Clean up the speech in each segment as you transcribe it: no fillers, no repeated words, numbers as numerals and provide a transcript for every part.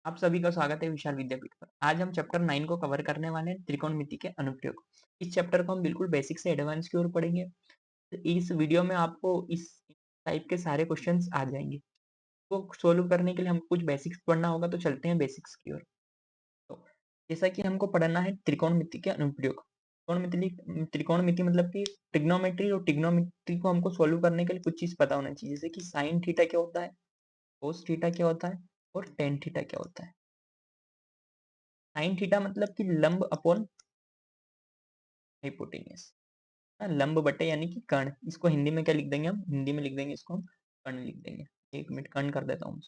आप सभी का स्वागत है विशाल विद्यापीठ पर। आज हम चैप्टर 9 को कवर करने वाले हैं, त्रिकोणमिति के अनुप्रयोग। इस चैप्टर को हम बिल्कुल बेसिक से एडवांस की ओर पढ़ेंगे। तो इस वीडियो में आपको इस टाइप के सारे क्वेश्चंस आ जाएंगे। वो सोल्व करने के लिए हमको कुछ बेसिक्स पढ़ना होगा, तो चलते हैं बेसिक्स की ओर। तो जैसा कि हमको पढ़ना है त्रिकोणमिति के अनुप्रयोग। त्रिकोणमिति मतलब कि ट्रिग्नोमेट्री, और ट्रिग्नोमेट्री को हमको सोल्व करने के लिए कुछ चीज पता होना चाहिए, जैसे कि साइन थीटा क्या होता है, कोस थीटा क्या होता है और टेन थीटा क्या होता है। साइन थीटा मतलब कि लंब अपॉन हाइपोटेन्यूस, लंब बटे यानी कि कर्ण। इसको हिंदी में क्या लिख देंगे, हम हिंदी में लिख देंगे, इसको हम कर्ण लिख देंगे। एक मिनट कर्ण कर देता हूँ।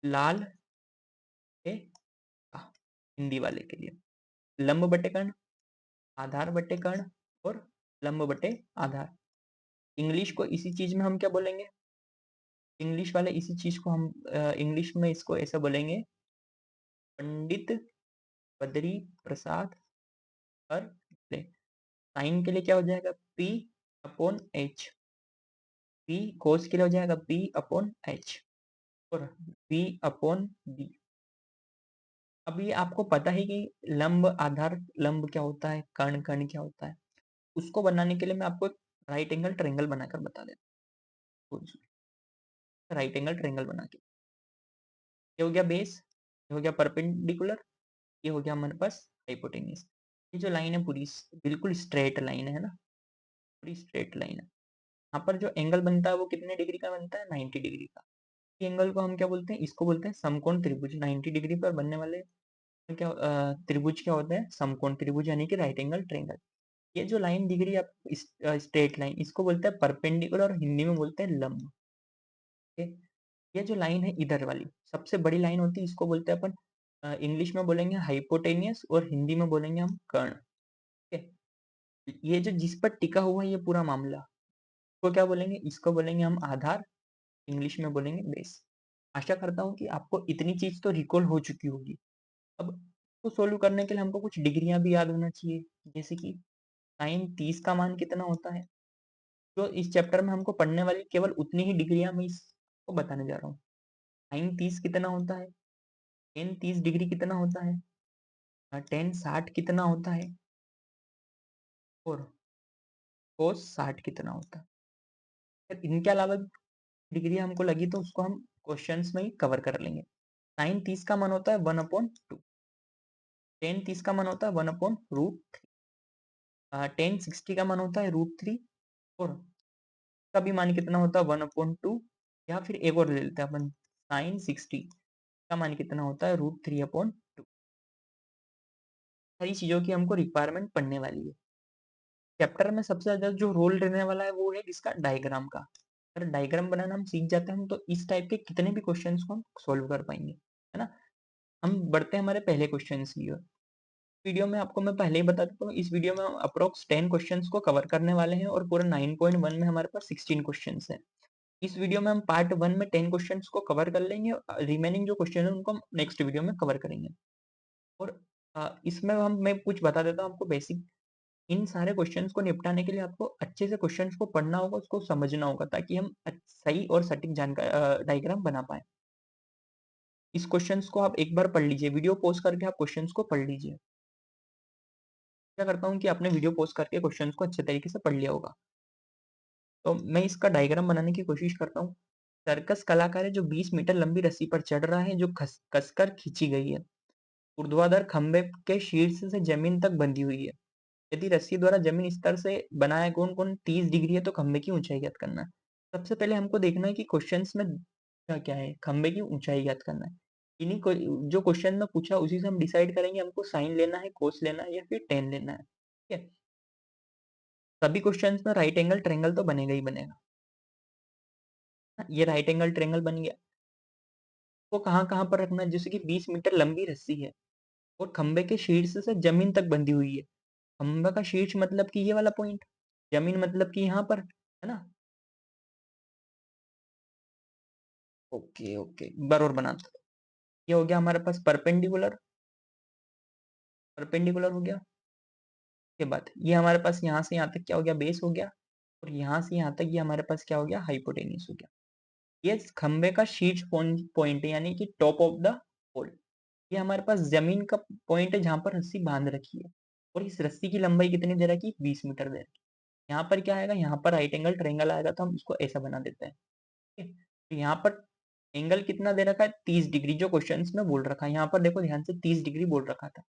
लाल के हिंदी वाले के लिए लंब बटे कर्ण, आधार बटे कर्ण और लंब बटे आधार। इंग्लिश को इसी चीज में हम क्या बोलेंगे, इंग्लिश वाले इसी चीज को हम इंग्लिश में इसको ऐसा बोलेंगे, पंडित बद्री प्रसाद पर साइन के लिए क्या हो जाएगा, P अपॉन एच। P कोस के लिए हो जाएगा P अपॉन एच और V अपॉन बी। अब ये आपको पता है कि लंब आधार लंब क्या होता है, कर्ण कर्ण क्या होता है। उसको बनाने के लिए मैं आपको राइट एंगल ट्रायंगल बनाकर बता देता हूँ। राइट एंगल ट्रायंगल बना के, ये हो गया बेस, ये हो गया परपेंडिकुलर, ये हो गया हमारे पास हाइपोटेन्यूस। ये जो लाइन है पूरी बिल्कुल स्ट्रेट लाइन है ना, पूरी स्ट्रेट लाइन है। यहाँ पर जो एंगल बनता है वो कितने डिग्री का बनता है, 90 डिग्री का। एंगल को हम क्या बोलते हैं, इसको बोलते हैं समकोण त्रिभुज। 90 डिग्री पर बनने वाले क्या त्रिभुज क्या होता है, समकोण त्रिभुज यानी कि राइट एंगल ट्रायंगल। ये जो लाइन दिख रही है आप, स्ट्रेट लाइन, इसको बोलते हैं परपेंडिकुलर और हिंदी में बोलते हैं लंब। ये जो लाइन है इधर वाली सबसे बड़ी लाइन होती है, इसको बोलते हैं अपन इंग्लिश में बोलेंगे हाइपोटेनियस और हिंदी में बोलेंगे हम कर्ण। ठीक है, ये जो जिस पर टिका हुआ है ये पूरा मामला, इसको क्या बोलेंगे, इसको बोलेंगे हम आधार, इंग्लिश में बोलेंगे बेस। आशा करता हूँ कि आपको इतनी चीज तो रिकॉल हो चुकी होगी। अब इसको सोल्व करने के लिए हमको कुछ डिग्रियां भी याद होना चाहिए, जैसे कि साइन 30 का मान कितना होता है। जो इस चैप्टर में हमको पढ़ने वाली केवल उतनी ही डिग्रियां मैं इसको बताने जा रहा हूँ। साइन 30 कितना होता है, टेन 30 डिग्री कितना होता है, टेन 60 कितना होता है और कोस 60 कितना होता है। फिर इनके अलावा डिग्री हमको लगी तो उसको हम क्वेश्चंस में ही कवर कर लेंगे। साइन 30 का मान होता है 1/2, टेन 30 का मान होता है 1/√3, टेन 60 का मान होता है √3 और का भी मान कितना होता है 1/2। या फिर एक और ले लेते हैं अपन, साइन 60 का मान कितना होता है √3/2। सारी चीजों की हमको रिक्वायरमेंट पड़ने वाली है। चैप्टर में सबसे ज्यादा जो रोल रहने वाला है वो है इसका डायग्राम का। अगर डायग्राम बनाना हम सीख जाते हैं तो इस टाइप के कितने भी क्वेश्चंस को हम सोल्व कर पाएंगे, है ना। हम बढ़ते हैं हमारे पहले क्वेश्चन की ओर। वीडियो में आपको मैं पहले ही बता देता हूँ, इस वीडियो में हम अप्रोक्स 10 क्वेश्चंस को कवर करने वाले हैं और पूरा 9.1 में हमारे पास 16 क्वेश्चंस है। इस वीडियो में हम पार्ट 1 में 10 क्वेश्चंस को कवर कर लेंगे, रिमेनिंग जो क्वेश्चन है उनको हम नेक्स्ट वीडियो में कवर करेंगे। और इसमें हम मैं कुछ बता देता हूँ आपको बेसिक। इन सारे क्वेश्चंस को निपटाने के लिए आपको अच्छे से क्वेश्चंस को पढ़ना होगा, उसको समझना होगा, ताकि हम सही और सटीक जानकारी डायग्राम बना पाए। इस क्वेश्चंस को आप एक बार पढ़ लीजिए, वीडियो पॉज करके आप क्वेश्चंस को पढ़ लीजिए। क्या करता हूँ कि आपने वीडियो पॉज करके क्वेश्चंस को अच्छे तरीके से पढ़ लिया होगा। तो मैं इसका डायग्राम बनाने की कोशिश करता हूँ। सर्कस कलाकार है जो 20 मीटर लंबी रस्सी पर चढ़ रहा है, जो कसकर खींची गई है। ऊर्ध्वाधर खंभे के शीर्ष से जमीन तक बंधी हुई है। यदि रस्सी द्वारा जमीन स्तर से बनाया कोण 30 डिग्री है तो खंभे की ऊंचाई ज्ञात करना है। सबसे पहले हमको देखना है कि क्वेश्चंस में क्या क्या है, खंभे की ऊंचाई ज्ञात करना है। इन्हीं को जो क्वेश्चन में पूछा उसी से हम डिसाइड करेंगे हमको साइन लेना है, कोस लेना है या फिर टेन लेना है। ठीक है, सभी क्वेश्चंस में राइट एंगल ट्रायंगल तो बनेगा ही बनेगा। ये राइट एंगल ट्रायंगल बन गया। वो कहाँ कहाँ पर रखना है, जैसे कि 20 मीटर लंबी रस्सी है और खंबे के शीर्ष से जमीन तक बंधी हुई है। खंबा का शीर्ष मतलब कि ये वाला पॉइंट, जमीन मतलब कि यहाँ पर, है ना। ओके ओके, बरोबर बनाते हैं। ये हो गया हमारे पास परपेंडिकुलर, परपेंडिकुलर हो गया। के बाद ये हमारे पास यहाँ से यहाँ तक क्या हो गया, बेस हो गया। और यहाँ से यहाँ तक ये हमारे पास क्या हो गया, हाइपोटेन्यूस हो गया। ये खंबे का शीर्ष पॉइंट है, यानी कि टॉप ऑफ द पोल। ये हमारे पास जमीन का पॉइंट है जहां पर रस्सी बांध रखी है, और इस रस्सी की लंबाई कितनी दे रखी है? 20 मीटर दे रखी है। यहाँ पर क्या आएगा? यहाँ पर राइट एंगल ट्रायंगल आएगा, तो हम इसको ऐसा बना देते हैं। ठीक है? तो यहाँ पर एंगल कितना दे रखा है? 30 डिग्री, जो क्वेश्चन में बोल रखा है। यहाँ पर देखो ध्यान से, 30 डिग्री बोल रखा था।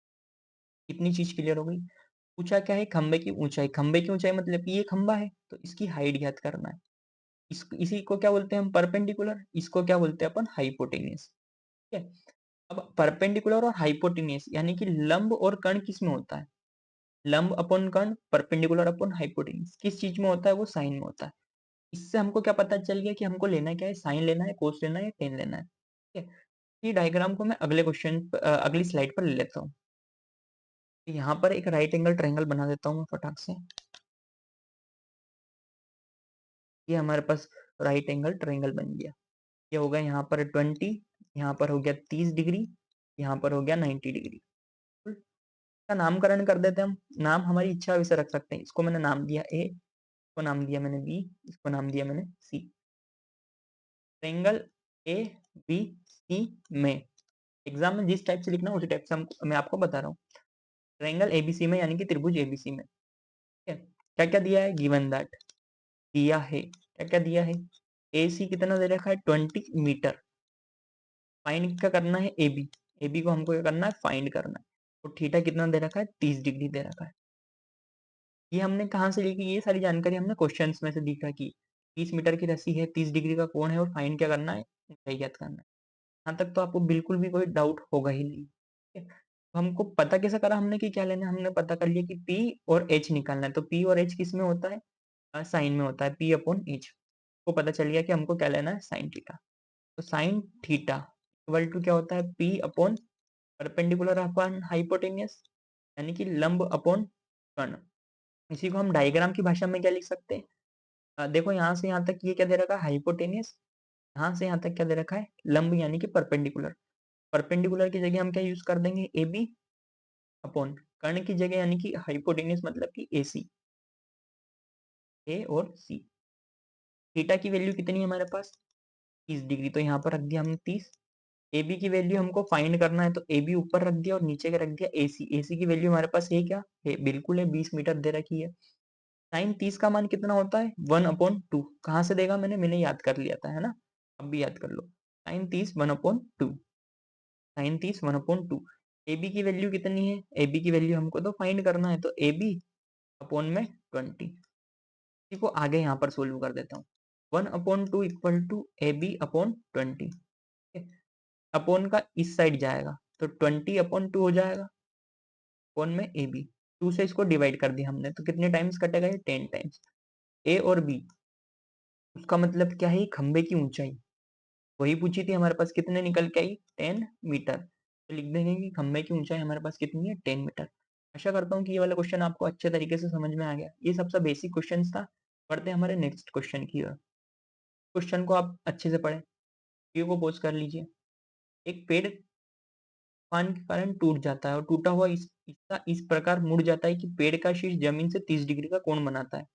कितनी चीज क्लियर हो गई? पूछा क्या है? खंबे की ऊंचाई। खंबे की ऊंचाई मतलब कि ये खंबा है, तो इसकी हाइट ज्ञात करना है। इसी को क्या बोलते हैं हम? परपेंडिकुलर। इसको क्या बोलते हैं अपन? हाइपोटेन्यूज। ठीक है? अब परपेंडिकुलर और हाइपोटेन्यूज यानी कि लंब और कर्ण किस में होता है? लंब अपॉन कर्ण, परपेंडिकुलर अपॉन हाइपोटेन्यूज किस चीज में होता है? वो साइन में होता है। इससे हमको क्या पता चल गया कि हमको लेना क्या है? साइन लेना है, कोस लेना है, या टेन लेना है। ठीक है? ये डायग्राम को मैं अगले क्वेश्चन अगली स्लाइड पर ले लेता हूँ। यहाँ पर एक राइट एंगल ट्रायंगल बना देता हूँ मैं फटाक से। ये हमारे पास राइट एंगल ट्रायंगल बन गया। ये हो गया यहाँ पर 20, यहाँ पर हो गया 30 डिग्री, यहाँ पर हो गया 90 डिग्री। इसका नामकरण कर देते हैं हम। नाम हमारी इच्छा वैसे रख सकते हैं। इसको मैंने नाम दिया ए, इसको नाम दिया मैंने बी, इसको नाम दिया मैंने सी। ट्रायंगल ए बी सी में एग्जाम में जिस टाइप से लिखना उसी टाइप से मैं आपको बता रहा हूँ। ट्रायंगल एबीसी में यानी कि त्रिभुज एबीसी में, ठीक है? क्या क्या दिया है? गिवन दैट दिया है। क्या क्या दिया है? ए सी कितना दे रखा है? 20 मीटर। फाइंड क्या करना है? A B. ए बी को हमको क्या करना है? फाइंड करना है। और थीटा कितना दे रखा है? 30 डिग्री दे रखा है। ये हमने कहाँ से लिखी? ये सारी जानकारी हमने क्वेश्चंस में से देखा कि 30 मीटर की रस्सी है, 30 डिग्री का कोण है, और फाइंड क्या करना है? ऊंचाई ज्ञात करना है। यहाँ तक तो आपको बिल्कुल भी कोई डाउट होगा ही नहीं। ठीक है? तो हमको पता कैसे करा हमने कि क्या लेना है? हमने पता कर लिया कि P और H निकालना है। तो P और H किस में होता है? साइन में होता है। P अपॉन H को पता चल गया कि हमको क्या लेना है? Sine theta. तो साइन थीटा इक्वल टू क्या होता है? P upon perpendicular upon hypotenuse, यानी कि लंब अपॉन कर्ण। इसी को हम डायग्राम की भाषा में क्या लिख सकते हैं? देखो यहाँ से यहाँ तक ये क्या दे रखा है? हाइपोटेनियस। यहाँ से यहाँ तक क्या दे रखा है? लंब यानी कि परपेंडिकुलर। परपेंडिकुलर की जगह हम क्या यूज कर देंगे? ए बी अपॉन कर्ण की जगह यानी कि हाइपोटेनियस मतलब कि ए सी। ए और सी। थीटा की वैल्यू कितनी है हमारे पास? 30 डिग्री, तो यहाँ पर रख दिया हमने 30। ए बी की वैल्यू हमको फाइंड करना है, तो ए बी ऊपर रख दिया और नीचे का रख दिया ए सी। ए सी की वैल्यू हमारे पास है क्या? है, बिल्कुल है, 20 मीटर दे रखी है। साइन 30 का मान कितना होता है? 1/2। कहाँ से देगा? मैंने याद कर लिया था, है ना? अब भी याद कर लो। साइन 30 1/2। साइन 30 1/2। ए बी की वैल्यू कितनी है? ए बी की वैल्यू हमको तो फाइंड करना है, तो ए बी अपॉन में 20। इसी को आगे यहाँ पर सोल्व कर देता हूँ। 1/2 equal to A b upon 20। Upon का इस साइड जाएगा, तो 20/2 हो जाएगा अपॉन में ए बी। 2 से इसको डिवाइड कर दिया हमने, तो कितने टाइम्स कटेगा? ये 10 टाइम्स। ए और बी, उसका मतलब क्या है? खंबे की ऊंचाई वही पूछी थी हमारे पास, कितने निकल के आई? 10 मीटर। तो लिख देंगे कि खंबे की ऊंचाई हमारे पास कितनी है? 10 मीटर। आशा करता हूँ कि ये वाला क्वेश्चन आपको अच्छे तरीके से समझ में आ गया। ये सबसे बेसिक क्वेश्चन था। पढ़ते हैं हमारे नेक्स्ट क्वेश्चन की ओर। क्वेश्चन को आप अच्छे से पढ़ें, वीडियो को पॉज कर लीजिए। एक पेड़ तूफान के कारण टूट जाता है, और टूटा हुआ हिस्सा इस प्रकार मुड़ जाता है कि पेड़ का शीर्ष जमीन से 30 डिग्री का कोण बनाता है।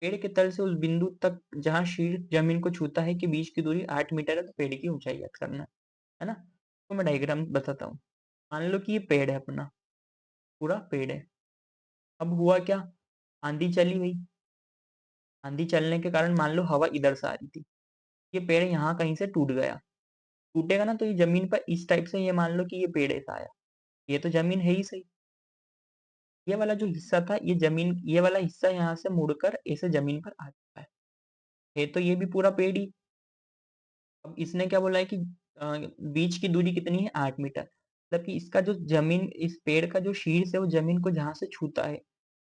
पेड़ के तल से उस बिंदु तक जहां शीर्ष जमीन को छूता है के बीच की दूरी 8 मीटर है। तो पेड़ की ऊंचाई ज्ञात करना है ना? तो मैं डायग्राम बताता हूँ। मान लो कि ये पेड़ है अपना, पूरा पेड़ है। अब हुआ क्या? आंधी चली गई। आंधी चलने के कारण मान लो हवा इधर से आ रही थी, ये पेड़ यहाँ कहीं से टूट गया। टूटेगा ना, तो ये जमीन पर इस टाइप से, ये मान लो कि ये पेड़ ऐसा आया। ये तो जमीन है ही सही। ये वाला जो हिस्सा था, ये जमीन, ये वाला हिस्सा यहाँ से मुड़कर ऐसे जमीन पर आ चुका है तो ये भी पूरा पेड़ ही। अब इसने क्या बोला है कि बीच की दूरी कितनी है? 8 मीटर। मतलब कि इसका जो जमीन, इस पेड़ का जो शीर्ष है वो जमीन को जहां से छूता है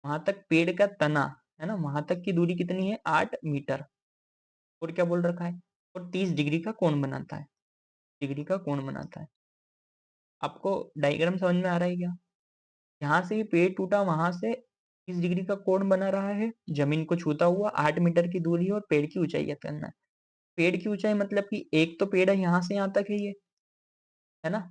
वहां तक पेड़ का तना, है ना, वहां तक की दूरी कितनी है? 8 मीटर। और क्या बोल रखा है? और 30 डिग्री का कोण बनाता है। डिग्री का कोण बनाता है। आपको डायग्राम समझ में आ रहा है क्या? यहाँ से ये पेड़ टूटा, वहां से 30 डिग्री का कोण बना रहा है, जमीन को छूता हुआ, 8 मीटर की दूरी है, और पेड़ की ऊंचाई ज्ञात करना है। पेड़ की ऊंचाई मतलब कि एक तो पेड़ है यहाँ से यहाँ तक है ये, है ना?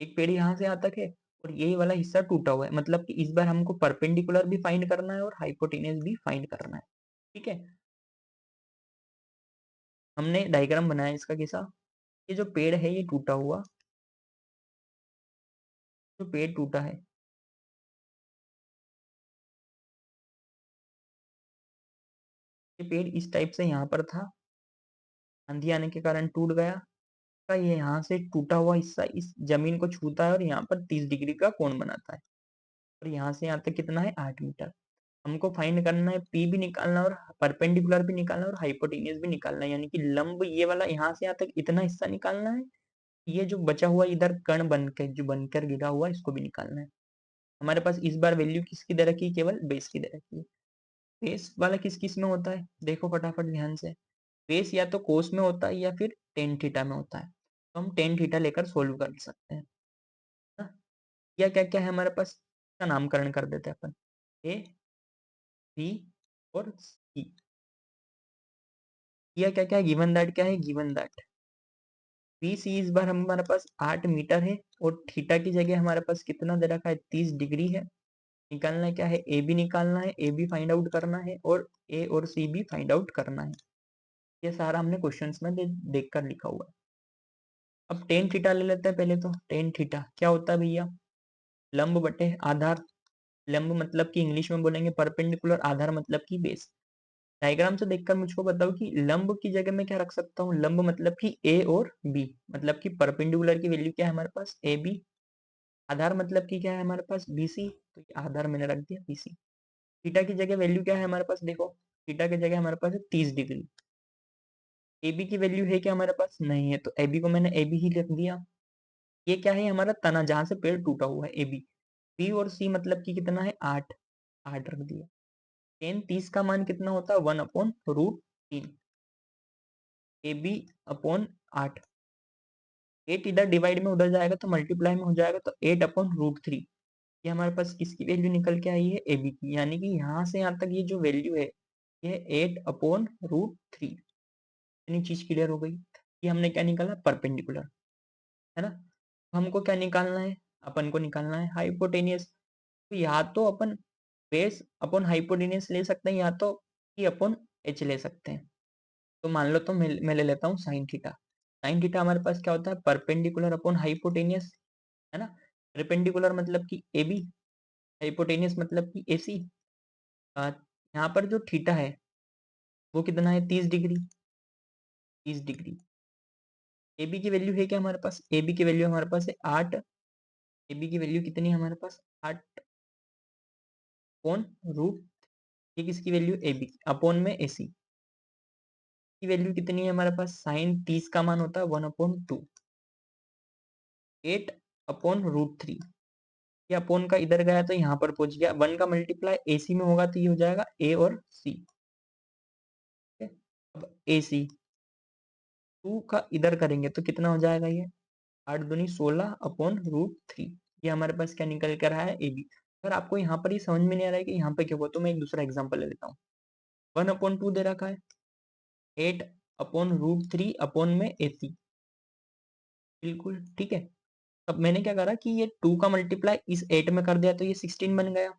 एक पेड़ यहाँ से यहाँ तक है, और ये वाला हिस्सा टूटा हुआ है। मतलब कि इस बार हमको परपेंडिकुलर भी फाइंड करना है और हाइपोटेन्यूज भी फाइंड करना है। ठीक है? हमने डायग्राम बनाया इसका कैसा, ये जो पेड़ है ये टूटा हुआ, जो पेड़ टूटा है, ये पेड़ इस टाइप से यहाँ पर था, आंधी आने के कारण टूट गया, का ये यहाँ से टूटा हुआ हिस्सा इस जमीन को छूता है और यहाँ पर 30 डिग्री का कोण बनाता है, और यहाँ से यहाँ तक कितना है 8 मीटर। हमको फाइंड करना है, पी भी निकालना है और परपेंडिकुलर भी निकालना है और हाइपोटेनियस भी निकालना है, यानी कि लंब ये वाला यहाँ से यहाँ तक इतना हिस्सा निकालना है, ये जो बचा हुआ इधर कण बनकर जो बनकर गिरा हुआ इसको भी निकालना है। हमारे पास इस बार वैल्यू किसकी दे रखी है, केवल बेस की दे रखी है। बेस वाला किस किस में होता है, देखो फटाफट ध्यान से, बेस या तो कोस में होता है या फिर टेन थीटा में होता है, तो हम टेन थीटा लेकर सोल्व कर सकते हैं ना। या क्या क्या है हमारे पास, इसका नामकरण कर देते हैं अपन, ए बी और सी। या क्या क्या है, गिवन दैट क्या है, गिवन दैट बी सी इस बार हमारे पास 8 मीटर है और थीटा की जगह हमारे पास कितना दे रखा है 30 डिग्री है। निकालना क्या है, ए बी निकालना है, ए बी फाइंड आउट करना है और ए और सी भी फाइंड आउट करना है। ये सारा हमने क्वेश्चंस में देख कर लिखा हुआ है। अब टेन थीटा ले लेते हैं पहले, तो टेन थीटा क्या होता है भैया, लंब बटे आधार। लंब मतलब कि इंग्लिश में बोलेंगे परपेंडिकुलर, आधार मतलब कि बेस। डायग्राम से देखकर मुझको बताओ कि लंब की जगह में क्या रख सकता हूँ, लंब मतलब कि ए और बी, मतलब कि परपेंडिकुलर की वैल्यू क्या है हमारे पास ए बी, आधार मतलब कि क्या है हमारे पास बी सी, तो ये आधार मैंने रख दिया बी सी। थीटा की जगह वैल्यू क्या है हमारे पास, देखो थीटा की जगह हमारे पास है 30 डिग्री। ए बी की वैल्यू है क्या हमारे पास, नहीं है, तो ए बी को मैंने ए बी ही रख दिया। ये क्या है हमारा तना जहां से पेड़ टूटा हुआ है, ए बी। बी और सी मतलब कि कितना है 8, 8 रख दिया। टेन 30 का मान कितना होता है 1/√3, ए बी अपॉन 8। 8 इधर डिवाइड में उधर जाएगा तो मल्टीप्लाई में हो जाएगा, तो 8/√3। ये हमारे पास किसकी वैल्यू निकल के आई है, ए बी की, यानी कि यहाँ से यहाँ तक ये जो वैल्यू है ये 8/√3। इतनी चीज क्लियर हो गई। ये हमने क्या निकाला, परपेंडिकुलर, है ना। हमको क्या निकालना है, अपन को निकालना है हाइपोटेनियस। तो या तो अपन बेस अपॉन हाइपोटेनियस ले सकते हैं, या तो ई अपॉन एच ले सकते हैं। तो मान लो, तो मैं ले लेता हूँ साइन थीटा। साइन थीटा हमारे पास क्या होता है, परपेंडिकुलर अपॉन हाइपोटेनियस, है ना। परपेंडिकुलर मतलब कि ए बी, हाइपोटेनियस मतलब कि ए सी। यहाँ पर जो थीटा है वो कितना है 30 डिग्री, 30 डिग्री। ए बी की वैल्यू है क्या हमारे पास, ए बी की वैल्यू हमारे पास है 8। ए बी की वैल्यू कितनी है हमारे पास 8 अपॉन रूट, ये किसकी वैल्यू ए बी अपॉन में ए सी की वैल्यू कितनी है हमारे पास, साइन 30 का मान होता है 1/2, 8/√3। ये अपोन का इधर गया तो यहाँ पर पहुंच गया, 1 का मल्टीप्लाई ए सी में होगा तो ये हो जाएगा ए और सी। अब ए सी 2 का इधर करेंगे तो कितना हो जाएगा, ये 8 दूनी 16/√3। ये हमारे पास क्या निकल कर रहा है, ए बी। अगर आपको यहाँ पर ही समझ में नहीं आ रहा है कि यहाँ पे क्या हुआ, तो मैं एक दूसरा एग्जाम्पल ले लेता हूँ। 1/2 दे रखा है, 8/√3 अपॉन में ए सी, बिल्कुल ठीक है। अब मैंने क्या करा कि ये 2 का मल्टीप्लाई इस 8 में कर दिया तो ये 16 बन गया,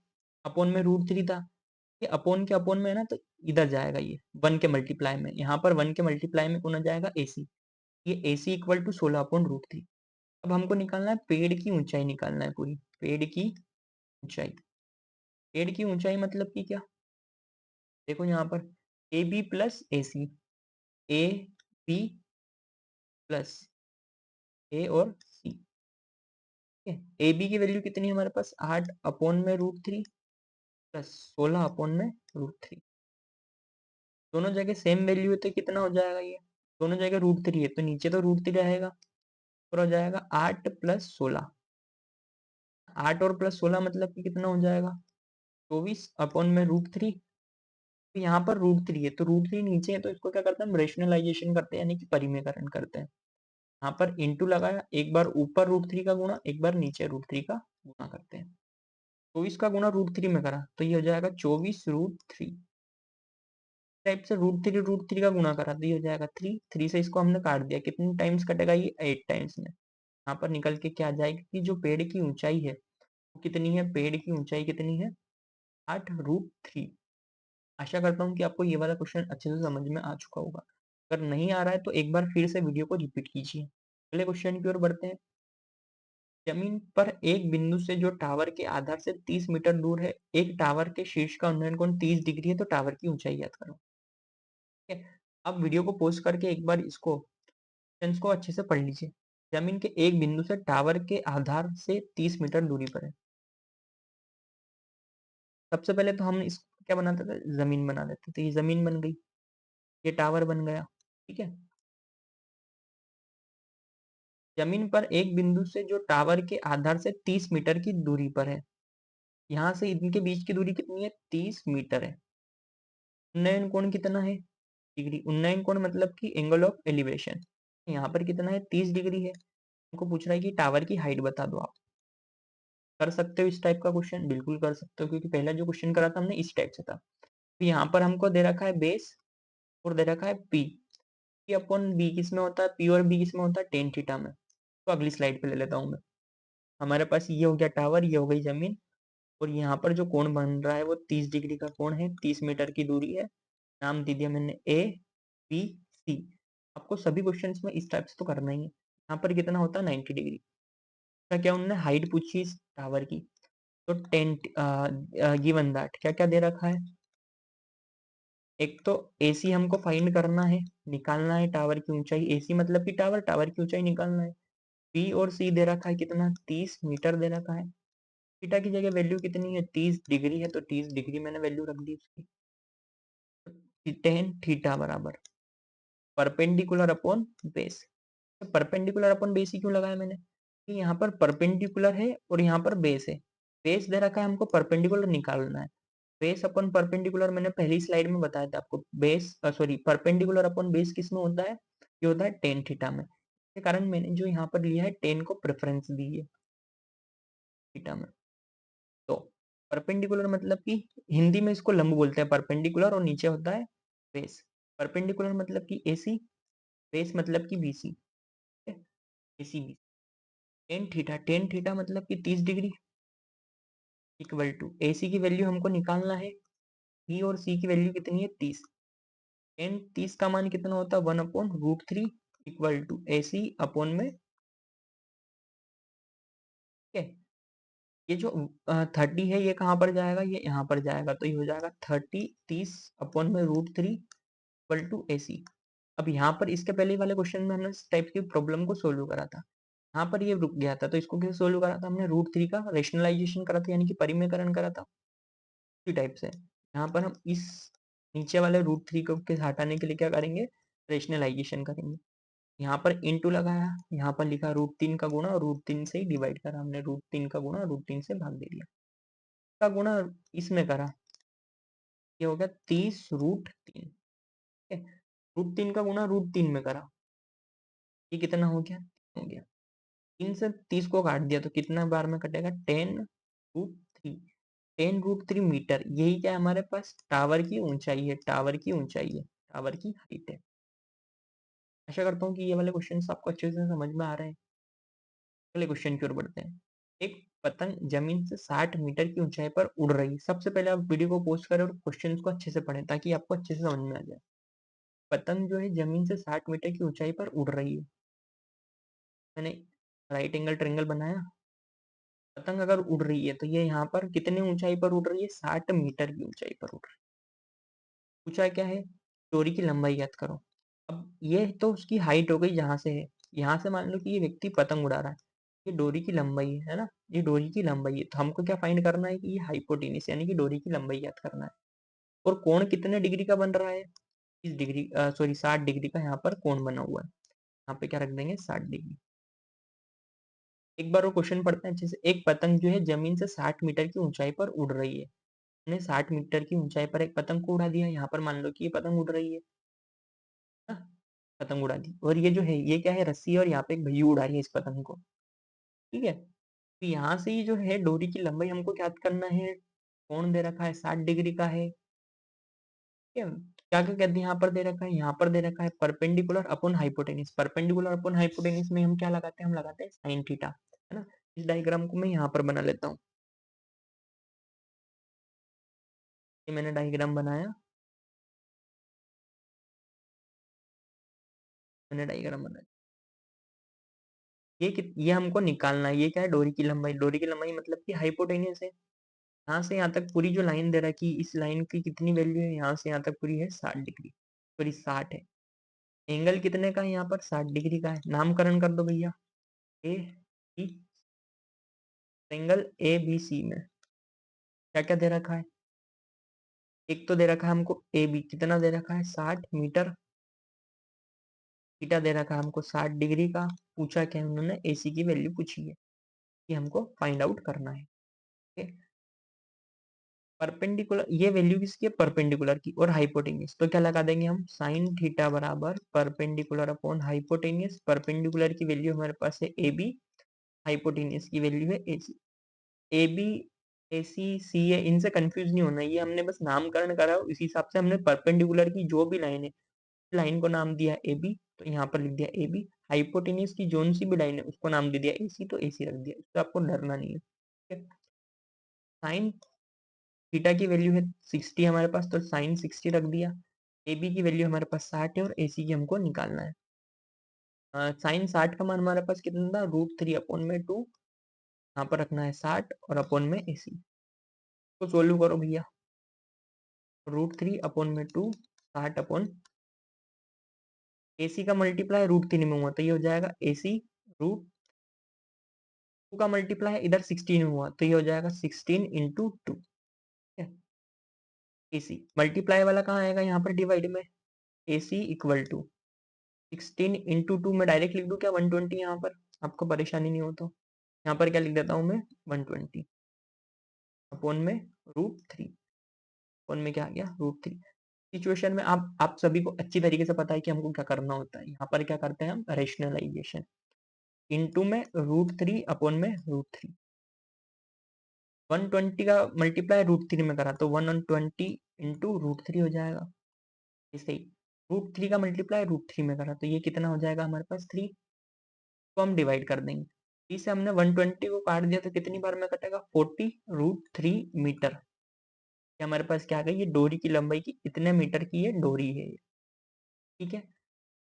अपॉन में √3 था, ये अपॉन के अपॉन में है ना, तो इधर जाएगा ये 1 के मल्टीप्लाई में, यहाँ पर 1 के मल्टीप्लाई में कौन आ जाएगा AC। ये AC इक्वल टू 16/√3। अब हमको निकालना है पेड़ की ऊंचाई, निकालना है पूरी पेड़ की ऊंचाई। पेड़ की ऊंचाई मतलब कि क्या, देखो यहाँ पर AB plus AC, A B plus A और सी, ठीक है। ए बी की वैल्यू कितनी है हमारे पास 8 अपॉन में √3 प्लस 16 अपॉन में √3। दोनों जगह सेम वैल्यू है तो कितना हो जाएगा, ये दोनों जगह √3 है तो नीचे तो √3 रहेगा, और हो जाएगा 8 प्लस 16। 8 और प्लस 16 मतलब कि कितना हो जाएगा 24 अपॉन में √3। तो यहाँ पर √3 है तो √3 नीचे है तो इसको क्या करते हैं हम, रेशनलाइजेशन करते हैं, यानी कि परिमेयकरण करते हैं। यहाँ पर इंटू लगाया, एक बार ऊपर √3 का गुणा, एक बार नीचे √3 का गुणा करते हैं। 24 का गुणा √3 में करा तो ये हो जाएगा 24√3। टाइप से √3 का गुणा करा तो ये हो जाएगा 3, 3 से इसको हमने काट दिया, कितने टाइम्स कटेगा ये 8 टाइम्स में। यहाँ पर निकल के क्या आ जाएगा कि जो पेड़ की ऊंचाई है वो कितनी है, पेड़ की ऊंचाई कितनी है 8√3। आशा करता हूँ कि आपको ये वाला क्वेश्चन अच्छे से समझ में आ चुका होगा। अगर नहीं आ रहा है तो एक बार फिर से वीडियो को रिपीट कीजिए। अगले क्वेश्चन की ओर बढ़ते हैं। जमीन पर एक बिंदु से जो टावर के आधार से 30 मीटर दूर है, एक टावर के शीर्ष का उन्नयन कोण 30 डिग्री है, तो टावर की ऊंचाई याद करो। ठीक है, अब वीडियो को पॉज करके एक बार इसको क्वेश्चंस को अच्छे से पढ़ लीजिए। जमीन के एक बिंदु से टावर के आधार से 30 मीटर दूरी पर है। सबसे पहले तो हम इस क्या बनाते थे, जमीन बना देते थे। ये जमीन बन गई, ये टावर बन गया। ठीक है, जमीन पर एक बिंदु से जो टावर के आधार से 30 मीटर की दूरी पर है, यहां से इनके बीच की दूरी कितनी है, 30 मीटर है। उन्नयन कोण कितना है, डिग्री। उन्नयन कोण मतलब कि एंगल ऑफ एलिवेशन, यहाँ पर कितना है, 30 डिग्री है। हमको पूछ रहा है कि टावर की हाइट बता दो। आप कर सकते हो इस टाइप का क्वेश्चन, बिल्कुल कर सकते हो, क्योंकि पहला जो क्वेश्चन करा था हमने इस टाइप से था। तो यहाँ पर हमको दे रखा है बेस और दे रखा है पी। पी अपॉन बी किस में होता है, पी और बी किस में होता है, टेन थीटा में। तो अगली स्लाइड पे ले लेता हूँ मैं। हमारे पास ये हो गया टावर, ये हो गई जमीन, और यहाँ पर जो कोण बन रहा है वो 30 डिग्री का कोण है, 30 मीटर की दूरी है। नाम दे दिया मैंने ए बी सी। आपको सभी क्वेश्चंस में इस टाइप से तो करना ही है। यहाँ पर कितना होता है, 90 डिग्री का। क्या उन्होंने हाइट पूछी इस टावर की, तो 10 गिवन दैट क्या क्या दे रखा है। एक तो एसी हमको फाइंड करना है, निकालना है टावर की ऊंचाई। एसी मतलब कि टावर, टावर की ऊंचाई निकालना है। बी और सी दे रखा है कितना, 30 मीटर दे रखा है। थीटा की जगह वैल्यू कितनी है, 30 डिग्री है, तो 30 डिग्री मैंने वैल्यू रख दी उसकी। टेन थीटा बराबर perpendicular upon base. Perpendicular upon base ही क्यों लगाया मैंने, कि यहाँ पर परपेंडिकुलर है और यहाँ पर बेस है। बेस दे रखा है, हमको परपेंडिकुलर निकालना है। बेस अपॉन परपेंडिकुलर मैंने पहली स्लाइड में बताया था आपको। Base sorry perpendicular upon base किस में होता है, ये होता है टेन थीटा में। इसके कारण मैंने जो यहाँ पर लिया है, टेन को प्रेफरेंस दी है थीटा में। तो परपेंडिकुलर मतलब कि हिंदी में इसको लंब बोलते हैं, परपेंडिकुलर, और नीचे होता है बेस। परपेंडिकुलर मतलब कि एसी, बेस मतलब कि BC. AC B, tan theta मतलब कि 30 डिग्री इक्वल टू एसी की वैल्यू हमको निकालना है, बी और सी की वैल्यू कितनी है, 30। टेन 30 का मान कितना होता है, 1/√3 इक्वल टू एसी अपॉन में। ठीक है, ये जो 30 है ये कहाँ पर जाएगा, ये यहाँ पर जाएगा, तो ये हो जाएगा 30, 30 अपॉन में √3 इक्वल टू एसी। अब यहाँ पर इसके पहले वाले क्वेश्चन में हमने इस टाइप की प्रॉब्लम को सोल्व करा था, यहाँ पर ये रुक गया था, तो इसको कैसे सोल्व करा था हमने, √3 का रेशनलाइजेशन करा था, यानी कि परिमेयकरण करा था। इसी टाइप से यहाँ पर हम इस नीचे वाले √3 को के हटाने के लिए क्या करेंगे, रेशनलाइजेशन करेंगे। यहाँ पर इंटू लगाया, यहाँ पर लिखा √3 का गुणा, और √3 से ही डिवाइड करा हमने, √3 का गुणा √3 से भाग दे दिया। का गुणा इसमें करा, ये हो गया 30√3। ठीक है, √3 का गुणा √3 में करा, ये कितना हो गया 3 से 30 को काट दिया, तो कितना बार में कटेगा, 10√3। 10√3 मीटर, यही क्या है हमारे पास, टावर की ऊंचाई है, टावर की ऊंचाई है, टावर की हाइट है। आशा करता हूँ कि ये वाले क्वेश्चन आपको अच्छे से समझ में आ रहे हैं। अगले क्वेश्चन की ओर बढ़ते हैं। एक पतंग जमीन से 60 मीटर की ऊंचाई पर उड़ रही है। सबसे पहले आप वीडियो को पोस्ट करें और क्वेश्चन को अच्छे से पढ़ें, ताकि आपको अच्छे से समझ में आ जाए। पतंग जो है जमीन से 60 मीटर की ऊंचाई पर उड़ रही है। मैंने राइट एंगल ट्रायंगल बनाया। पतंग अगर उड़ रही है तो ये यहाँ पर कितनी ऊंचाई पर उड़ रही है, 60 मीटर की ऊंचाई पर उड़ रही है। पूछा क्या है, डोरी की लंबाई याद करो। अब ये तो उसकी हाइट हो गई, जहां से है, यहाँ से मान लो कि ये व्यक्ति पतंग उड़ा रहा है, ये डोरी की लंबाई है ना, ये डोरी की लंबाई है। तो हमको क्या फाइंड करना है, कि ये हाइपोटेनिस यानी कि डोरी की लंबाई याद करना है। और कोण कितने डिग्री का बन रहा है, इस डिग्री सॉरी 60 डिग्री का यहाँ पर कोण बना हुआ है। यहाँ पे क्या रख देंगे, 60 डिग्री। एक बार वो क्वेश्चन पढ़ते हैं अच्छे से। एक पतंग जो है जमीन से 60 मीटर की ऊंचाई पर उड़ रही है। हमने 60 मीटर की ऊंचाई पर एक पतंग को उड़ा दिया। यहाँ पर मान लो कि ये पतंग उड़ रही है ना, पतंग उड़ा दी, और ये जो है ये क्या है, रस्सी है, और यहाँ पे एक भैया उड़ा रही है इस पतंग को। ठीक है, तो यहाँ से ये जो है डोरी की लंबाई हमको याद करना है। कोण दे रखा है 60 डिग्री का है। ठीक है, क्या क्या कहते हैं, यहाँ पर दे रखा है, यहाँ पर दे रखा है perpendicular upon hypotenuse. Perpendicular upon hypotenuse में हम क्या लगाते हैं, हम लगाते हैं साइन थीटा, है ना। इस डायग्राम को मैं यहाँ पर बना लेता हूँ। ये मैंने डायग्राम बनाया। डायग्राम बना। ये हमको निकालना है। ये क्या है? डोरी की लंबाई। डोरी की लंबाई मतलब कि हाइपोटेन्यूज है। यहाँ से यहाँ तक पूरी जो लाइन दे रखी, इस लाइन की कितनी वैल्यू है? यहाँ से यहाँ तक पूरी है 60 डिग्री, सॉरी 60 है। एंगल कितने का है यहाँ पर? 60 डिग्री का है। नामकरण कर दो भैया। A B, angle A B C में क्या क्या दे रखा है? एक तो दे रखा है हमको ए बी, कितना दे रखा है? 60 मीटर। थीटा दे रखा है हमको 60 डिग्री का। पूछा क्या है उन्होंने? एसी की वैल्यू पूछी है, कि हमको फाइंड आउट करना है। परपेंडिकुलर, ये वैल्यू किसकी है? परपेंडिकुलर की और हाइपोटेनियस। तो क्या लगा देंगे हम? साइन थीटा बराबर परपेंडिकुलर अपॉन हाइपोटेनियस। परपेंडिकुलर की वैल्यू हमारे पास है ए बी, हाइपोटेनियस की वैल्यू है ए सी। ए बी, ए सी, सी है, इनसे कंफ्यूज नहीं होना। ये हमने बस नामकरण करा, इसी हिसाब से हमने परपेंडिकुलर की जो भी लाइन है, लाइन को नाम दिया ए बी, तो यहाँ पर लिख दिया ए बी। हाइपोटेनियस की जोन सी भी लाइन है उसको नाम दे दिया ए सी, तो ए सी रख दिया। इससे आपको डरना नहीं है, ठीक है। साइन थीटा की वैल्यू है 60 हमारे पास, तो साइन 60 रख दिया। ए बी की वैल्यू हमारे पास 60 है और ए सी की हमको निकालना है। साइन 60 का मान हमारे पास कितना था? √3 अपॉन में 2। यहाँ पर रखना है 60 और अपॉन में ए सी। तो सोल्व करो भैया। √3 अपॉन में 2, 60 अपॉन ए सी का मल्टीप्लाई √3 में हुआ, तो ये हो जाएगा ए सी। √2 का मल्टीप्लाई इधर 16 में हुआ, तो ये हो जाएगा 16 इंटू 2। ए सी मल्टीप्लाई वाला कहाँ आएगा? यहाँ पर डिवाइड में। ए सी इक्वल टू 16 इंटू 2 में डायरेक्ट लिख दूं क्या? 120। यहाँ पर आपको परेशानी नहीं हो तो यहाँ पर क्या लिख देता हूँ मैं? 120 अपॉन में √3। अपॉन में क्या आ गया? √3। सिचुएशन में आप सभी को अच्छी तरीके से पता है कि हमको क्या करना होता है। यहाँ पर क्या करते हैं हम? रेशनलाइजेशन। इंटू में √3 अपॉन में √3। 120 का मल्टीप्लाई √3 में करा तो 120 इंटू √3 हो जाएगा। ऐसे ही √3 का मल्टीप्लाई √3 में करा तो ये कितना हो जाएगा हमारे पास? 3। तो हम डिवाइड कर देंगे। 3 से हमने 120 को काट दिया तो कितनी बार में कटेगा? 40 √3 मीटर। ये हमारे पास क्या आ गई? ये डोरी की लंबाई की इतने मीटर की ये डोरी है ये, ठीक है।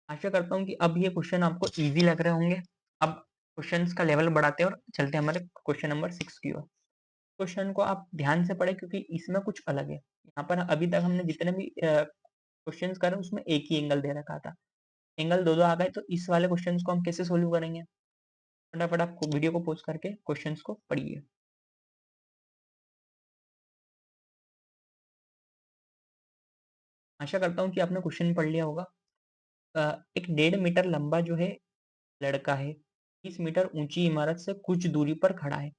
आशा करता हूँ कि अब ये क्वेश्चन आपको इजी लग रहे होंगे। अब क्वेश्चंस का लेवल बढ़ाते हैं और चलते हैं हमारे क्वेश्चन नंबर 6 की ओर। क्वेश्चन को आप ध्यान से पढ़ें क्योंकि इसमें कुछ अलग है। यहाँ पर अभी तक हमने जितने भी क्वेश्चंस करे उसमें एक ही एंगल दे रखा था। एंगल दो दो आ गए, तो इस वाले क्वेश्चंस को हम कैसे सोल्व करेंगे? फटाफट आप वीडियो को पॉज करके क्वेश्चंस को पढ़िए। आशा करता हूँ कि आपने क्वेश्चन पढ़ लिया होगा। एक 1.5 मीटर लंबा जो है लड़का है, 30 मीटर ऊंची इमारत से कुछ दूरी पर खड़ा है।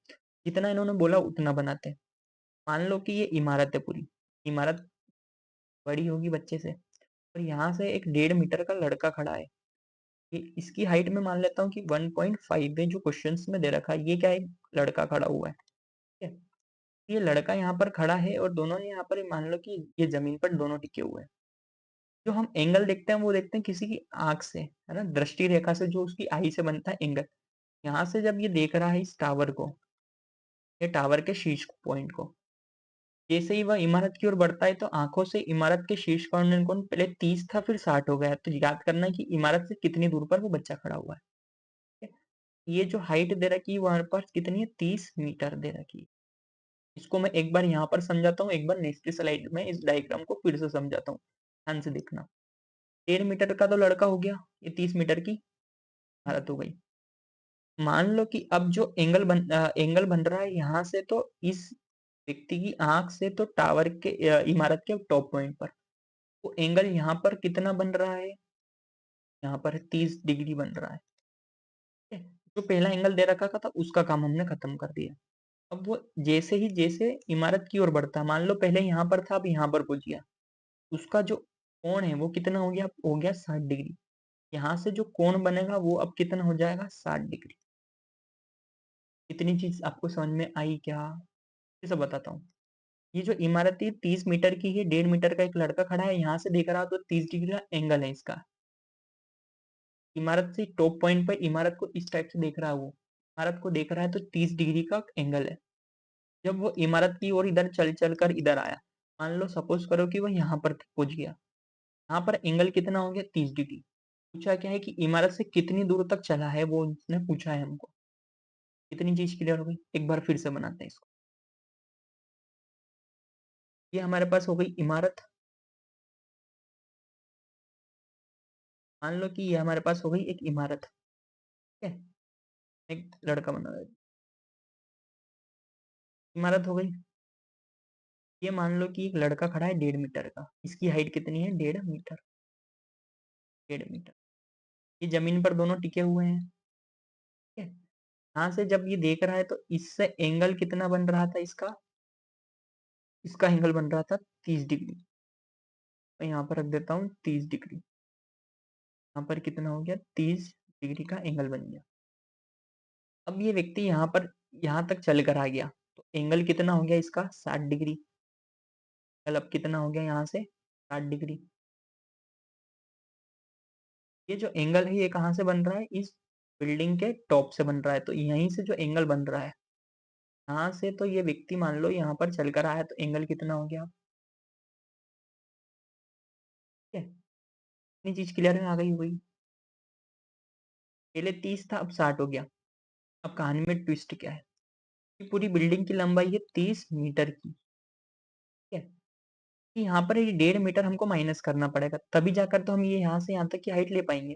जितना इन्होंने बोला उतना बनाते हैं। मान लो कि ये इमारत है, पूरी इमारत बड़ी होगी बच्चे से, और यहाँ से एक 1.5 मीटर का लड़का खड़ा है। ये इसकी हाइट में मान लेता हूँ कि 1.5 है, जो क्वेश्चंस में दे रखा है। ये क्या है? लड़का खड़ा हुआ है, ठीक है। ये लड़का यहाँ पर खड़ा है और दोनों ने यहाँ पर मान लो कि ये जमीन पर दोनों टिके हुए हैं। जो हम एंगल देखते हैं वो देखते हैं किसी की आंख से, है ना, दृष्टि रेखा से, जो उसकी आई से बनता है एंगल। यहाँ से जब ये देख रहा है इस टावर को, ये टावर के शीर्ष पॉइंट को, जैसे ही वह इमारत की ओर बढ़ता है तो आंखों से इमारत के शीर्ष कोण पहले 30 था फिर 60 हो गया। तो याद करना है कि इमारत से कितनी दूर पर वो बच्चा खड़ा हुआ है, ठीक है? ये जो हाइट दे रखी है वहां पर कितनी है? 30 मीटर दे रखी है। इसको मैं एक बार यहाँ पर समझाता हूँ, एक बार नेक्स्ट स्लाइड में इस डायग्राम को फिर से समझाता हूँ। ध्यान से देखना। 1.5 मीटर का तो लड़का हो गया, ये 30 मीटर की इमारत हो गई। मान लो कि अब जो एंगल बन रहा है यहाँ से, तो इस व्यक्ति की आंख से तो टावर के इमारत के टॉप पॉइंट पर, वो एंगल यहाँ पर कितना बन रहा है? यहाँ पर 30 डिग्री बन रहा है, ठीक है? जो पहला एंगल दे रखा था उसका काम हमने खत्म कर दिया। अब वो जैसे इमारत की ओर बढ़ता, मान लो पहले यहाँ पर था, अब यहाँ पर पहुंच गया, उसका जो कोण है वो कितना हो गया? हो गया 60 डिग्री। यहाँ से जो कोण बनेगा वो अब कितना हो जाएगा? 60 डिग्री। इतनी चीज आपको समझ में आई क्या? ये सब बताता हूँ। ये जो इमारत है 30 मीटर की है, 1.5 मीटर का एक लड़का खड़ा है, यहाँ से देख रहा तो 30 डिग्री का एंगल है इसका। इमारत से टॉप पॉइंट पर इमारत को इस टाइप से देख रहा है, वो इमारत को देख रहा है तो 30 डिग्री का एंगल है। जब वो इमारत की ओर इधर चल चल कर इधर आया, मान लो सपोज करो कि वो यहाँ पर पहुंच गया, यहाँ पर एंगल कितना हो गया? 30 डिग्री। पूछा क्या है कि इमारत से कितनी दूर तक चला है, वो उसने पूछा है हमको। कितनी चीज़ क्लियर हो गई? एक बार फिर से बनाते हैं इसको। ये हमारे पास हो गई इमारत। मान लो कि ये हमारे पास हो गई एक इमारत, ठीक है? एक लड़का बना है। इमारत हो गई। ये मान लो कि एक लड़का खड़ा है 1.5 मीटर का। इसकी हाइट कितनी है? 1.5 मीटर। 1.5 मीटर। ये ज़मीन पर दोनों टिके हुए हैं, ठीक है? यहाँ से जब ये देख रहा है तो इससे एंगल कितना बन रहा था इसका? इसका एंगल बन रहा था 30 डिग्री। मैं यहाँ पर रख देता हूँ 30 डिग्री। यहाँ पर कितना हो गया? 30 डिग्री का एंगल बन गया। अब ये व्यक्ति यहाँ पर यहाँ तक चल कर आ गया, तो एंगल कितना हो गया इसका? 60 डिग्री। एंगल अब कितना हो गया यहाँ से? 60 डिग्री। ये जो एंगल है ये कहाँ से बन रहा है? इस बिल्डिंग के टॉप से बन रहा है, तो यहीं से जो एंगल बन रहा है, यहाँ से तो ये व्यक्ति मान लो यहाँ पर चल कर आया तो एंगल कितना हो गया? ठीक है? इतनी चीज़ क्लियर में आ गई होगी। पहले 30 था, अब 60 हो गया। अब कहानी में ट्विस्ट क्या है? कि पूरी बिल्डिंग की लंबाई है 30 मीटर की, ठीक है? कि यहाँ पर ये 1.5 मीटर हमको माइनस करना पड़ेगा, तभी जाकर तो हम ये यहाँ से यहाँ तक की हाइट ले पाएँगे।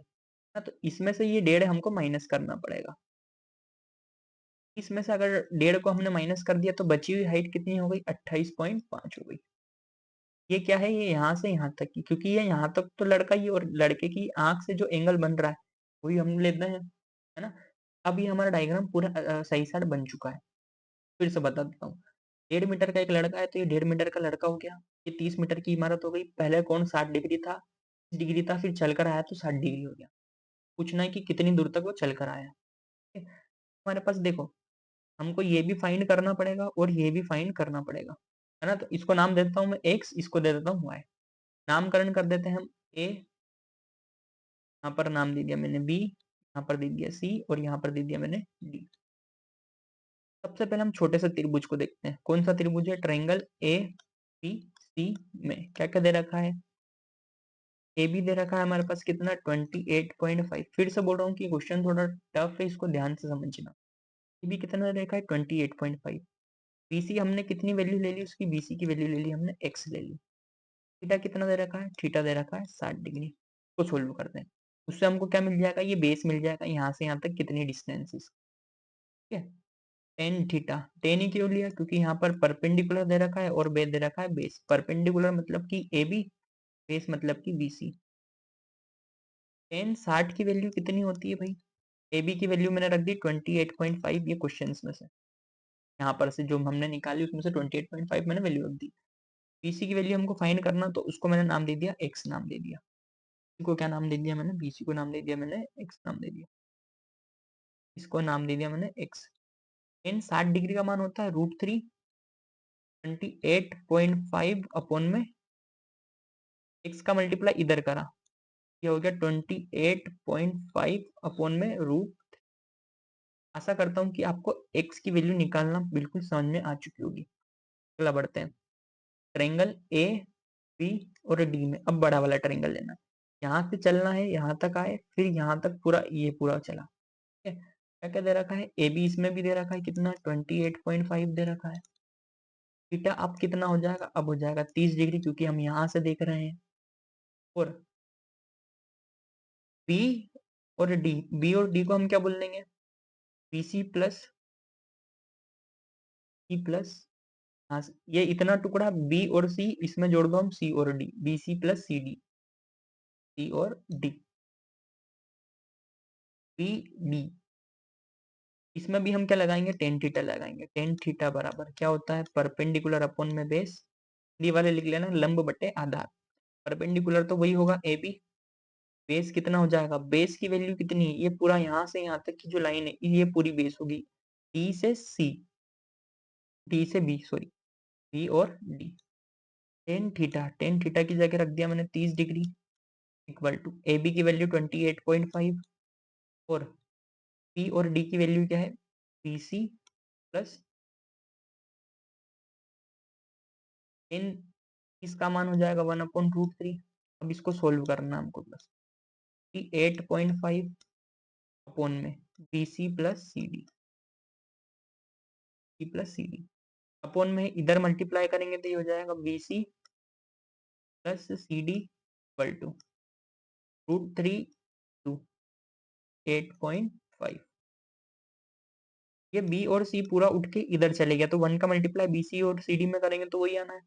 ना तो इसमें से ये 1.5 हमको माइनस करना पड़ेगा। इसमें से अगर 1.5 को हमने माइनस कर दिया तो बची हुई हाइट कितनी हो गई? 28.5 हो गई। ये क्या है? ये यहाँ से यहाँ तक की, क्योंकि ये यहाँ तक तो लड़का ही और लड़के की आँख से जो एंगल बन रहा है, वही हम लेते हैं, है ना? अब ये हमारा डायग्राम पूरा सही साइड बन चुका है। फिर से बता देता हूँ। 1.5 मीटर का एक लड़का है, तो ये 1.5 मीटर का लड़का हो गया। ये 30 मीटर की इमारत हो गई। पहले कोण 60 डिग्री था, 30 डिग्री था, फिर चल कर आया तो 60 डिग्री हो गया। पूछना है कि कितनी दूर तक वो चल कर आया, ठीक है? हमारे पास देखो, हमको ये भी फाइंड करना पड़ेगा और ये भी फाइंड करना पड़ेगा, है ना? तो इसको नाम दे देता हूँ मैं x, इसको दे देता हूँ y। नामकरण कर देते हैं हम। a, यहाँ पर नाम दे दिया मैंने b, यहाँ पर दे दिया c और यहाँ पर दे दिया मैंने d। सबसे पहले हम छोटे से त्रिभुज को देखते हैं। कौन सा त्रिभुज है? ट्रायंगल ए बी सी में क्या क्या दे रखा है? ए बी दे रखा है हमारे पास कितना? 28.5। फिर से बोल रहा हूँ कि क्वेश्चन थोड़ा टफ है, इसको ध्यान से समझना। ए बी कितना दे रखा है? 28.5। बीसी हमने कितनी वैल्यू ले ली उसकी? बीसी की वैल्यू ले ली हमने, एक्स ले ली। थीटा कितना दे रखा है? थीटा दे रखा है 60 डिग्री। को सोल्व करते हैं। उससे हमको क्या मिल जाएगा? ये बेस मिल जाएगा, यहाँ से यहाँ तक कितनी डिस्टेंस, ठीक है? Ten theta. टेन ही क्यों लिया? क्योंकि यहाँ पर परपेंडिकुलर दे रखा है और बेस दे रखा है बेस। परपेंडिकुलर मतलब कि ए बी, बेस मतलब कि बी सी। टेन 60 की वैल्यू कितनी होती है भाई? ए बी की वैल्यू मैंने रख दी 28.5, ये क्वेश्चन में से, यहाँ पर से जो हमने निकाली उसमें से 28.5 मैंने वैल्यू रख दी। बीसी की वैल्यू हमको फाइंड करना, तो उसको मैंने नाम दे दिया एक्स नाम दे दिया। को क्या नाम दे दिया मैंने? बीसी को नाम दे दिया मैंने एक्स नाम दे दिया। इसको नाम दे दिया मैंने एक्स। इन 60 डिग्री का मान होता है √3, 28.5 अपॉन में एक्स का मल्टीप्लाई इधर करा, ये हो गया 28.5 अपॉन में √। आशा करता हूँ कि आपको एक्स की वैल्यू निकालना बिल्कुल समझ में आ चुकी होगी। अगला बढ़ते हैं। ट्रायंगल ए बी और डी में अब बड़ा वाला ट्रायंगल लेना है। यहाँ से चलना है, यहाँ तक आए, फिर यहाँ तक पूरा ये पूरा चला, ठीक है? क्या क्या दे रखा है? ए बी इसमें भी दे रखा है कितना? 28.5 दे रखा है। थीटा अब कितना हो जाएगा? अब हो जाएगा 30 डिग्री, क्योंकि हम यहाँ से देख रहे हैं। और बी और डी, बी और डी को हम क्या बोल देंगे? B C plus C plus, हाँ, ये इतना टुकड़ा बी और सी इसमें जोड़ दो हम, सी और D, B C plus C D, C और डी, बी डी। इसमें भी हम क्या लगाएंगे? टेन थीटा लगाएंगे। टेन थीटा बराबर क्या होता है? परपेंडिकुलर अपॉन में बेस। डी वाले लिख लेना, लंब बटे आधार। परपेंडिकुलर तो वही होगा ए बी। बेस कितना हो जाएगा? बेस की वैल्यू कितनी है? ये पूरा यहाँ से यहाँ तक की जो लाइन है ये पूरी बेस होगी, डी से सी, डी से बी, सॉरी, बी और D. Tan theta, tan theta की जगह रख दिया मैंने 30 degree, equal to A B की वैल्यू 28.5 और पी और डी की वैल्यू क्या है? बी सी प्लस टेन, इसका मान हो जाएगा 1/√3। अब इसको सोल्व करना हमको बस। 8.5 अपॉन में BC plus CD, plus CD upon में इधर मल्टीप्लाई करेंगे तो ये हो जाएगा BC plus CD equal to √3 to 8.5। ये B और C पूरा उठ के इधर चले गया तो 1 का मल्टीप्लाई BC और CD में करेंगे तो वही आना है।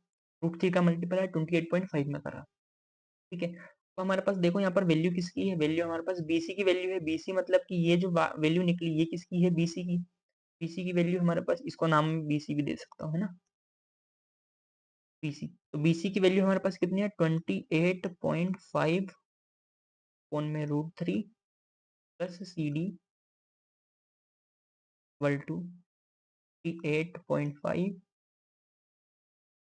√3 का मल्टीप्लाई 28.5 में करा, ठीक है। तो हमारे पास देखो यहाँ पर वैल्यू किसकी है, वैल्यू हमारे पास BC की वैल्यू है। BC मतलब कि ये जो वैल्यू निकली ये किसकी है, BC की। BC की वैल्यू हमारे पास, इसको नाम BC भी दे सकता हूँ, है ना, BC। तो BC की वैल्यू हमारे पास कितनी है, 28.5 अपॉन में √3 plus CD equal to 8.5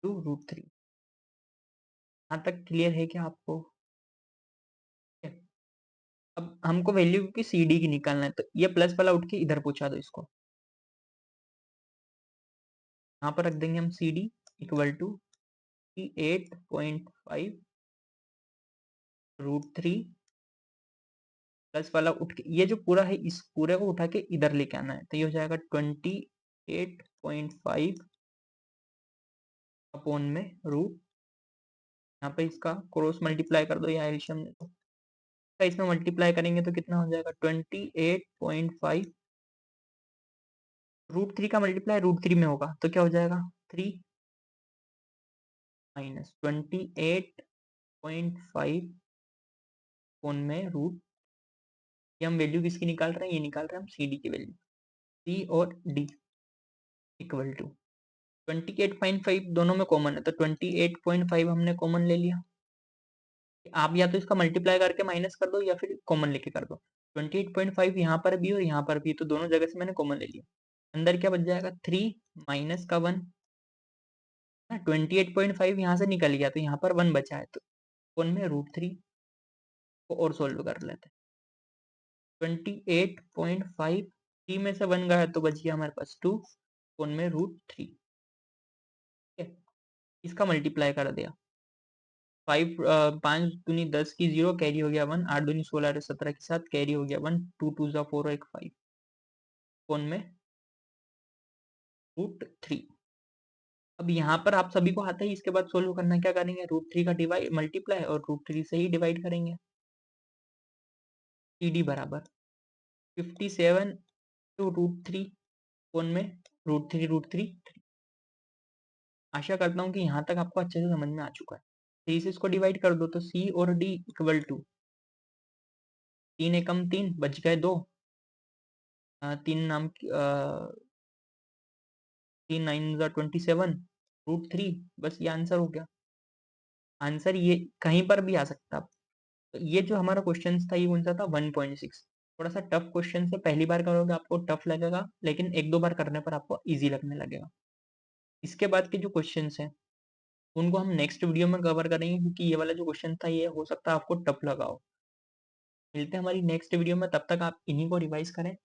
to √3। यहाँ तक क्लियर है क्या आपको? अब हमको वैल्यू की CD की निकालना है, तो ये प्लस वाला उठ के इधर पूछा दो इसको, यहाँ पर रख देंगे हम CD इक्वल टू 8.5 √3 प्लस वाला उठ के, ये जो पूरा है इस पूरे को उठा के इधर लेके आना है, तो ये हो जाएगा 28.5 अपॉन में रूट, यहाँ पे इसका क्रॉस मल्टीप्लाई कर दो या एलसीएम ले लो, इसमें मल्टीप्लाई करेंगे तो कितना हो जाएगा 28.5 √3 का मल्टीप्लाई √3 में होगा तो क्या हो जाएगा 3 माइनस 28.5 अपॉन में रूट, ये हम वैल्यू किसकी निकाल रहे हैं, ये निकाल रहे हैं हम CD की वैल्यू। C और D इक्वल टू 28.5 दोनों में कॉमन है तो 28.5 हमने कॉमन ले लिया। आप या तो इसका मल्टीप्लाई करके माइनस कर दो या फिर कॉमन लेके कर दो। 28.5 यहाँ पर भी और यहाँ पर भी, तो दोनों जगह से मैंने कॉमन ले लिया। अंदर क्या बच जाएगा 3 माइनस का 1, 28.5 यहाँ से निकल गया तो यहाँ पर 1 बचा है, तो वन में √3 को और सोल्व कर लेते हैं। 28.5 3 में से 1 गया तो बच गया हमारे पास 2 वन में √3, ठीक है। इसका मल्टीप्लाई कर दिया 5 5 दूनी 10 की 0 कैरी हो गया 1, 8 दूनी 16 और 17 के साथ कैरी हो गया 1, 2 2 जा 4 और 1 5 वन में √3। अब यहाँ पर आप सभी को आता है, इसके बाद सोल्व करना, क्या करेंगे √3 का डिवाइड मल्टीप्लाई और √3 से ही डिवाइड करेंगे। CD बराबर 57 टू √3 वन में √3 आशा करता हूँ कि यहाँ तक आपको अच्छे से समझ में आ चुका है। 3 से इसको डिवाइड कर दो तो C और D इक्वल टू 3 एकम 3 बच गए 2, 3 नाम 3 9 27 √3, बस ये आंसर हो गया। आंसर ये कहीं पर भी आ सकता है। तो ये जो हमारा क्वेश्चन था ये कौन सा था 1.6, थोड़ा सा टफ क्वेश्चन है, पहली बार करोगे आपको टफ लगेगा लेकिन एक दो बार करने पर आपको इजी लगने लगेगा। इसके बाद के जो क्वेश्चंस हैं उनको हम नेक्स्ट वीडियो में कवर करेंगे, क्योंकि ये वाला जो क्वेश्चन था ये हो सकता है आपको टफ लगा हो। मिलते हैं हमारी नेक्स्ट वीडियो में, तब तक आप इन्हीं को रिवाइज करें।